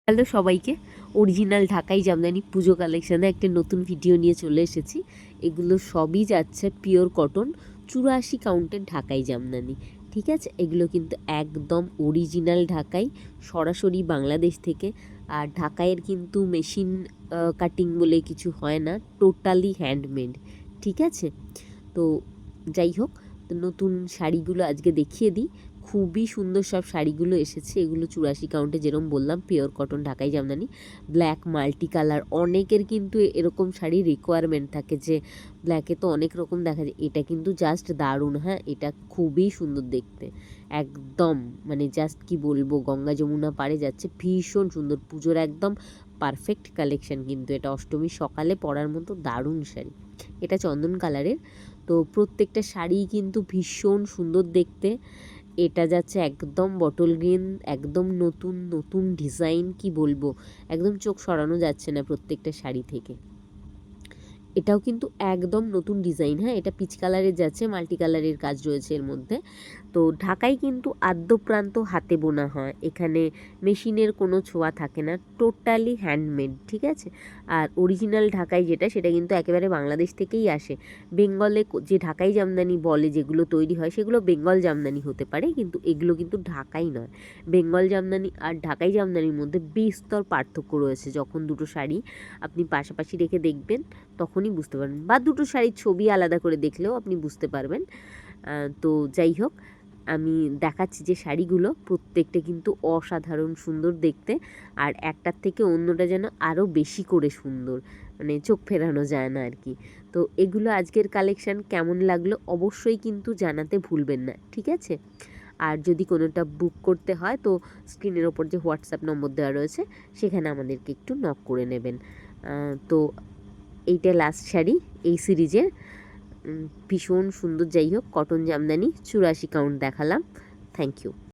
Hello সবাইকে, original ঢাকাই জামদানি পুজো কালেকশানে একটা নতুন ভিডিও নিয়ে চলে এসেছি। এগুলো সবই যাচ্ছে পিওর কটন 84 কাউন্টের ঢাকাই জামদানি। ঠিক আছে, এগুলো কিন্তু একদম অরিজিনাল ঢাকাই, সরাসরি বাংলাদেশ থেকে। আর ঢাকাইয়ের কিন্তু মেশিন কাটিং বলে কিছু হয় না, টোটালি হ্যান্ডমেড। ঠিক আছে, তো যাই হোক, তো নতুন শাড়িগুলো আজকে দেখিয়ে দিই। খুবই সুন্দর সব শাড়িগুলো এসেছে। এগুলো 84 কাউন্টে, যেরকম বললাম পিওর কটন ঢাকাই জামদানি, ব্ল্যাক মাল্টি কালার। অনেকের কিন্তু এরকম শাড়ির রিকোয়ারমেন্ট থাকে যে ব্ল্যাকে তো অনেক রকম দেখা যায়, এটা কিন্তু জাস্ট দারুণ। হ্যাঁ, এটা খুবই সুন্দর দেখতে, একদম মানে জাস্ট কি বলবো, গঙ্গা যমুনা পাড়ে যাচ্ছে, ভীষণ সুন্দর। পুজোর একদম পারফেক্ট কালেকশন কিন্তু এটা, অষ্টমীর সকালে পরার মতো দারুণ শাড়ি। এটা চন্দন কালারের। তো প্রত্যেকটা শাড়ি কিন্তু ভীষণ সুন্দর দেখতে। এটা যাচ্ছে একদম বটল গ্রিন, একদম নতুন নতুন ডিজাইন, কি বলবো, একদম চোখ সরানো যাচ্ছে না প্রত্যেকটা শাড়ি থেকে। এটাও কিন্তু একদম নতুন ডিজাইন। হ্যাঁ, এটা পিচ কালারের যাচ্ছে, মাল্টি কালারের কাজ রয়েছে এর মধ্যে। তো ঢাকাই কিন্তু আদ্যপ্রান্ত হাতে বোনা হয়, এখানে মেশিনের কোনো ছোঁয়া থাকে না, টোটালি হ্যান্ডমেড। ঠিক আছে, আর অরিজিনাল ঢাকাই যেটা, সেটা কিন্তু একেবারে বাংলাদেশ থেকেই আসে। বেঙ্গলে যে ঢাকাই জামদানি বলে যেগুলো তৈরি হয়, সেগুলো বেঙ্গল জামদানি হতে পারে, কিন্তু এগুলো কিন্তু ঢাকাই নয়। বেঙ্গল জামদানি আর ঢাকাই জামদানির মধ্যে বিস্তর পার্থক্য রয়েছে। যখন দুটো শাড়ি আপনি পাশাপাশি রেখে দেখবেন তখনই বুঝতে পারবেন, বা দুটো শাড়ির ছবি আলাদা করে দেখলেও আপনি বুঝতে পারবেন। তো যাই হোক, আমি দেখাচ্ছি যে শাড়িগুলো প্রত্যেকটা কিন্তু অসাধারণ সুন্দর দেখতে, আর একটার থেকে অন্যটা যেন আরও বেশি করে সুন্দর, মানে চোখ ফেরানো যায় না আর কি। তো এগুলো আজকের কালেকশান কেমন লাগলো অবশ্যই কিন্তু জানাতে ভুলবেন না। ঠিক আছে, আর যদি কোনোটা বুক করতে হয় তো স্ক্রিনের ওপর যে হোয়াটসঅ্যাপ নম্বর দেওয়া রয়েছে সেখানে আমাদেরকে একটু নক করে নেবেন। তো এইটা লাস্ট শাড়ি এই সিরিজের, ভীষণ সুন্দর। যাই হোক, কটন জামদানি 84 কাউন্ট দেখালাম। Thank you.